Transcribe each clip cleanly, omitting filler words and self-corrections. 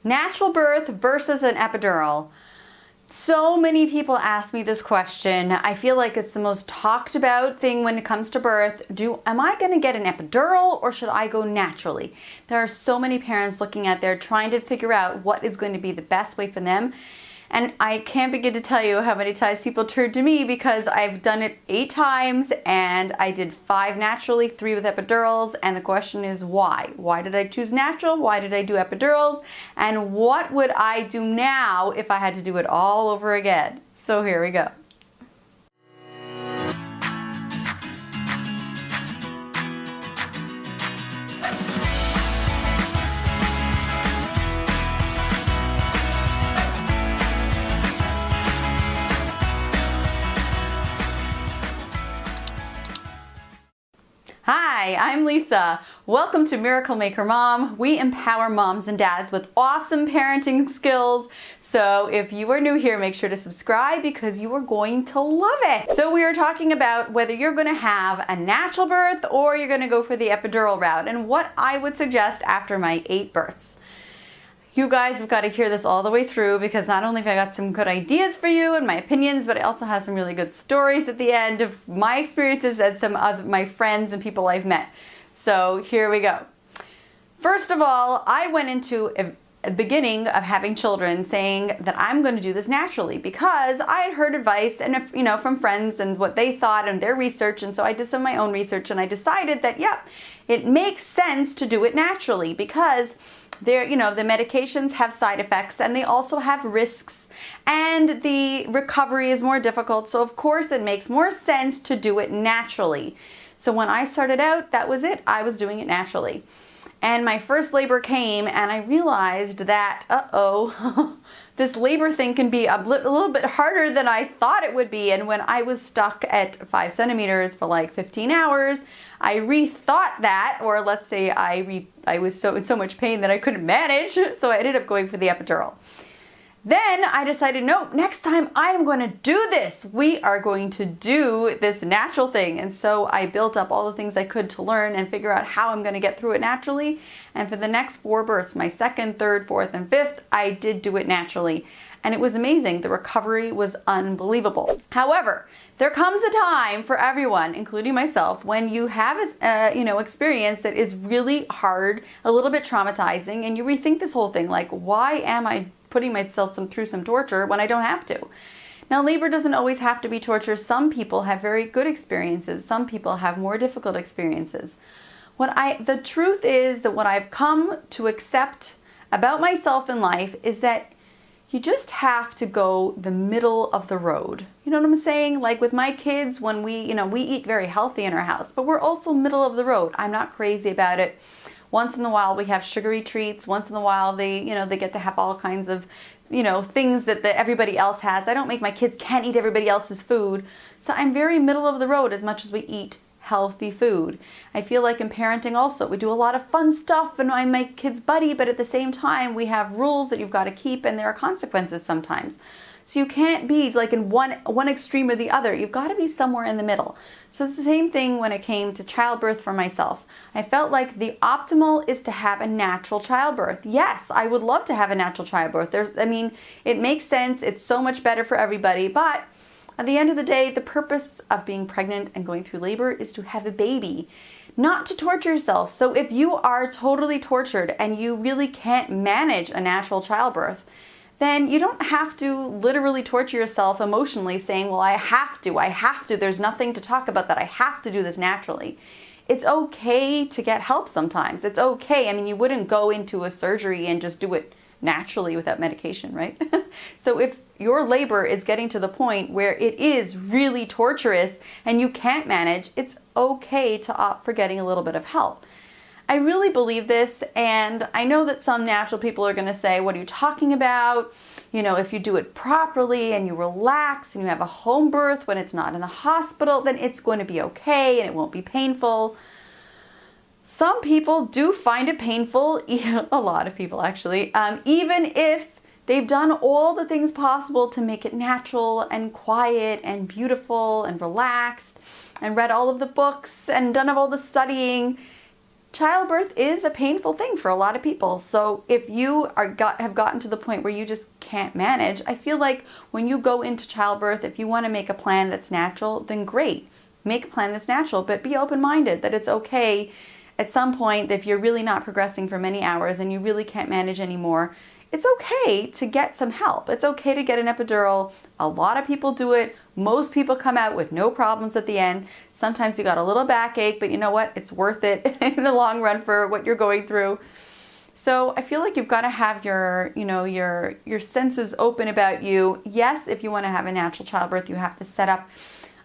Natural birth versus an epidural. So many people ask me this question. I feel like it's the most talked about thing when it comes to birth. Am I going to get an epidural or should I go naturally? There are so many parents looking out there trying to figure out what is going to be the best way for them. And I can't begin to tell you how many times people turn to me because I've done it 8 times and I did 5 naturally, 3 with epidurals. And the question is why? Why did I choose natural? Why did I do epidurals? And what would I do now if I had to do it all over again? So here we go. Hi, I'm Lisa. Welcome to Miracle Maker Mom. We empower moms and dads with awesome parenting skills. So if you are new here, make sure to subscribe because you are going to love it. So we are talking about whether you're going to have a natural birth or you're going to go for the epidural route and what I would suggest after my 8 births. You guys have got to hear this all the way through because not only have I got some good ideas for you and my opinions, but I also have some really good stories at the end of my experiences and some of my friends and people I've met. So here we go. First of all, I went into a beginning of having children saying that I'm going to do this naturally because I had heard advice and from friends and what they thought and their research, and so I did some of my own research and I decided that it makes sense to do it naturally because the medications have side effects and they also have risks and the recovery is more difficult. So of course it makes more sense to do it naturally. So when I started out, that was it. I was doing it naturally. And my first labor came and I realized that, this labor thing can be a little bit harder than I thought it would be. And when I was stuck at 5 centimeters for like 15 hours, I rethought that, or let's say I was in so much pain that I couldn't manage. So I ended up going for the epidural. Then I decided, no, next time I am going to do this. We are going to do this natural thing. And so I built up all the things I could to learn and figure out how I'm going to get through it naturally. And for the next 4 births, my 2nd, 3rd, 4th, and 5th, I did do it naturally. And it was amazing. The recovery was unbelievable. However, there comes a time for everyone, including myself, when you have experience that is really hard, a little bit traumatizing, and you rethink this whole thing. Like, why am I putting myself through some torture when I don't have to? Now, labor doesn't always have to be torture. Some people have very good experiences. Some people have more difficult experiences. The truth is that what I've come to accept about myself in life is that you just have to go the middle of the road. You know what I'm saying? Like with my kids, when we eat very healthy in our house, but we're also middle of the road. I'm not crazy about it. Once in a while we have sugary treats. Once in a while they get to have all kinds of, things that everybody else has. I don't make my kids can't eat everybody else's food. So I'm very middle of the road as much as we eat healthy food. I feel like in parenting also, we do a lot of fun stuff and I'm my kid's buddy, but at the same time we have rules that you've got to keep and there are consequences sometimes. So you can't be like in one extreme or the other. You've got to be somewhere in the middle. So it's the same thing when it came to childbirth for myself. I felt like the optimal is to have a natural childbirth. Yes, I would love to have a natural childbirth. It makes sense. It's so much better for everybody, but at the end of the day, the purpose of being pregnant and going through labor is to have a baby, not to torture yourself. So if you are totally tortured and you really can't manage a natural childbirth, then you don't have to literally torture yourself emotionally saying, well, I have to, there's nothing to talk about that, I have to do this naturally. It's okay to get help sometimes. It's okay. I mean, you wouldn't go into a surgery and just do it naturally without medication, right? So if your labor is getting to the point where it is really torturous and you can't manage, it's okay to opt for getting a little bit of help. I really believe this, and I know that some natural people are going to say, what are you talking about? If you do it properly and you relax and you have a home birth when it's not in the hospital, then it's going to be okay and it won't be painful. Some people do find it painful, a lot of people actually, even if they've done all the things possible to make it natural and quiet and beautiful and relaxed and read all of the books and done all the studying. childbirth is a painful thing for a lot of people. So if you have gotten to the point where you just can't manage, I feel like when you go into childbirth, if you want to make a plan that's natural, then great. Make a plan that's natural, but be open-minded that it's okay at some point if you're really not progressing for many hours and you really can't manage anymore. It's okay to get some help. It's okay to get an epidural. A lot of people do it. Most people come out with no problems at the end. Sometimes you got a little backache, but you know what? It's worth it in the long run for what you're going through. So I feel like you've got to have your senses open about you. Yes, if you want to have a natural childbirth, you have to set up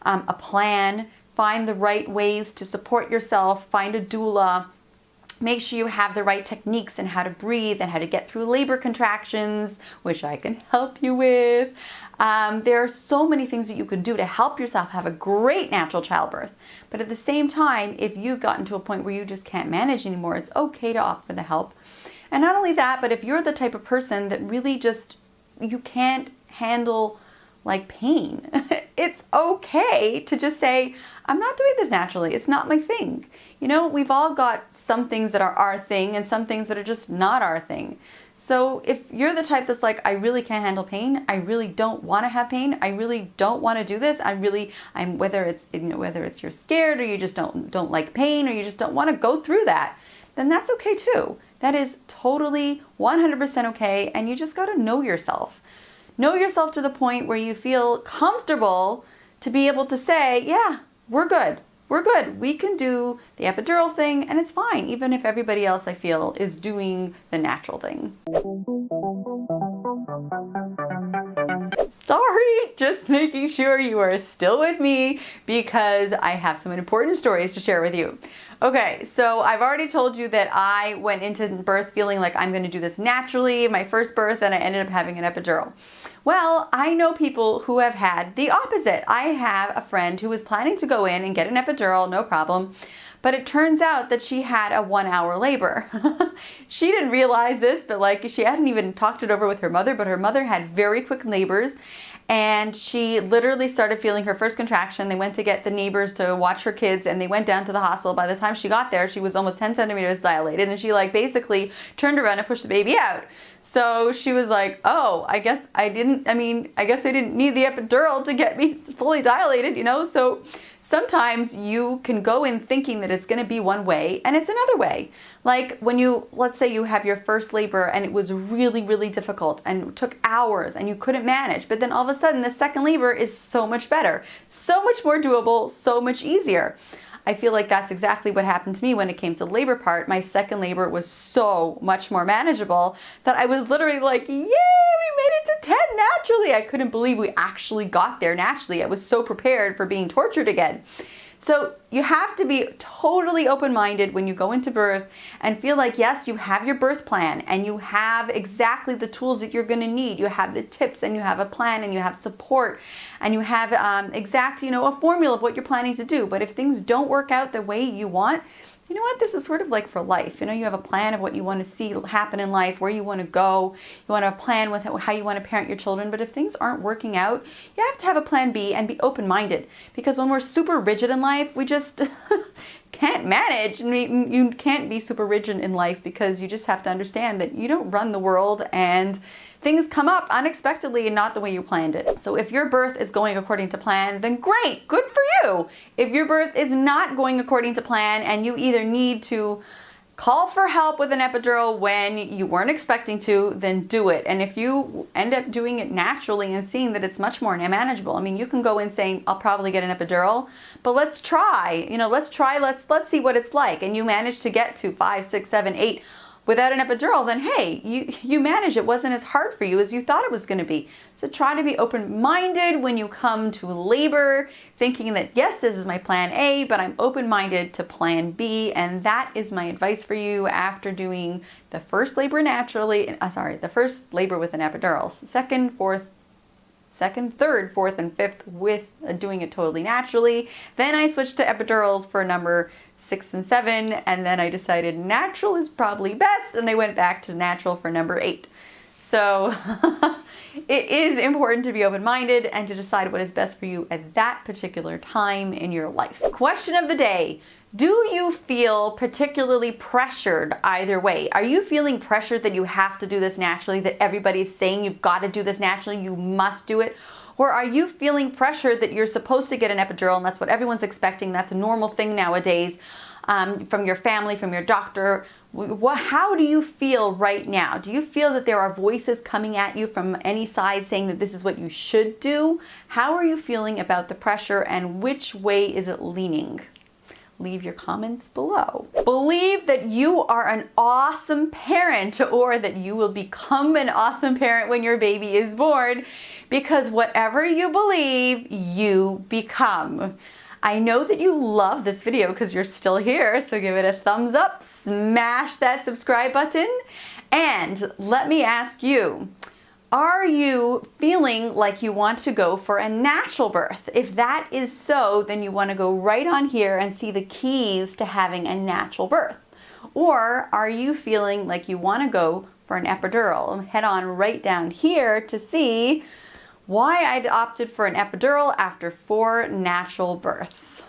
a plan, find the right ways to support yourself, find a doula. Make sure you have the right techniques and how to breathe and how to get through labor contractions, which I can help you with. There are so many things that you can do to help yourself have a great natural childbirth. But at the same time, if you've gotten to a point where you just can't manage anymore, it's okay to opt for the help. And not only that, but if you're the type of person that really just, you can't handle like pain, it's okay to just say, I'm not doing this naturally. It's not my thing. You know, we've all got some things that are our thing and some things that are just not our thing. So if you're the type that's like, I really can't handle pain, I really don't want to have pain, I really don't want to do this, whether it's you're scared or you just don't like pain or you just don't want to go through that, then that's okay too. That is totally 100% okay, and you just got to know yourself. Know yourself to the point where you feel comfortable to be able to say, yeah, we're good. We're good. We can do the epidural thing and it's fine, even if everybody else, I feel, is doing the natural thing. Sorry, just making sure you are still with me because I have some important stories to share with you. Okay, so I've already told you that I went into birth feeling like I'm going to do this naturally, my first birth, and I ended up having an epidural. Well, I know people who have had the opposite. I have a friend who was planning to go in and get an epidural, no problem. But it turns out that she had a 1-hour labor. She didn't realize this, but she hadn't even talked it over with her mother, but her mother had very quick labors. And she literally started feeling her first contraction. They went to get the neighbors to watch her kids and they went down to the hospital. By the time she got there, she was almost 10 centimeters dilated and she basically turned around and pushed the baby out. So she was like, oh, I guess I didn't need the epidural to get me fully dilated, So sometimes you can go in thinking that it's going to be one way and it's another way. Like when let's say you have your first labor and it was really, really difficult and took hours and you couldn't manage, but then all of a sudden the second labor is so much better, so much more doable, so much easier. I feel like that's exactly what happened to me when it came to the labor part. My second labor was so much more manageable that I was literally like, yay, we made it to 10 naturally. I couldn't believe we actually got there naturally. I was so prepared for being tortured again. So you have to be totally open-minded when you go into birth and feel like, yes, you have your birth plan and you have exactly the tools that you're going to need. You have the tips and you have a plan and you have support and you have a formula of what you're planning to do. But if things don't work out the way you want, you know what? This is sort of like for life. You have a plan of what you want to see happen in life, where you want to go. You want to plan with how you want to parent your children. But if things aren't working out, you have to have a plan B and be open-minded. Because when we're super rigid in life, we just can't manage. You can't be super rigid in life because you just have to understand that you don't run the world and things come up unexpectedly and not the way you planned it. So if your birth is going according to plan, then great, good for you. If your birth is not going according to plan and you either need to call for help with an epidural when you weren't expecting to, then do it. And if you end up doing it naturally and seeing that it's much more manageable, you can go in saying, I'll probably get an epidural, but let's try, let's see what it's like. And you manage to get to 5, 6, 7, 8 without an epidural, then hey, you managed. It wasn't as hard for you as you thought it was going to be. So try to be open-minded when you come to labor, thinking that yes, this is my plan A, but I'm open-minded to plan B, and that is my advice for you after doing the first labor the first labor with an epidural, second, third, fourth, and fifth with doing it totally naturally. Then I switched to epidurals for number 6 and 7, and then I decided natural is probably best, and I went back to natural for number 8. So it is important to be open-minded and to decide what is best for you at that particular time in your life. Question of the day. Do you feel particularly pressured either way? Are you feeling pressured that you have to do this naturally, that everybody's saying you've got to do this naturally, you must do it? Or are you feeling pressured that you're supposed to get an epidural and that's what everyone's expecting, that's a normal thing nowadays, from your family, from your doctor? How do you feel right now? Do you feel that there are voices coming at you from any side saying that this is what you should do? How are you feeling about the pressure and which way is it leaning? Leave your comments below. Believe that you are an awesome parent, or that you will become an awesome parent when your baby is born, because whatever you believe, you become. I know that you love this video because you're still here, so give it a thumbs up, smash that subscribe button, and let me ask you, are you feeling like you want to go for a natural birth? If that is so, then you want to go right on here and see the keys to having a natural birth. Or are you feeling like you want to go for an epidural? Head on right down here to see why I opted for an epidural after 4 natural births.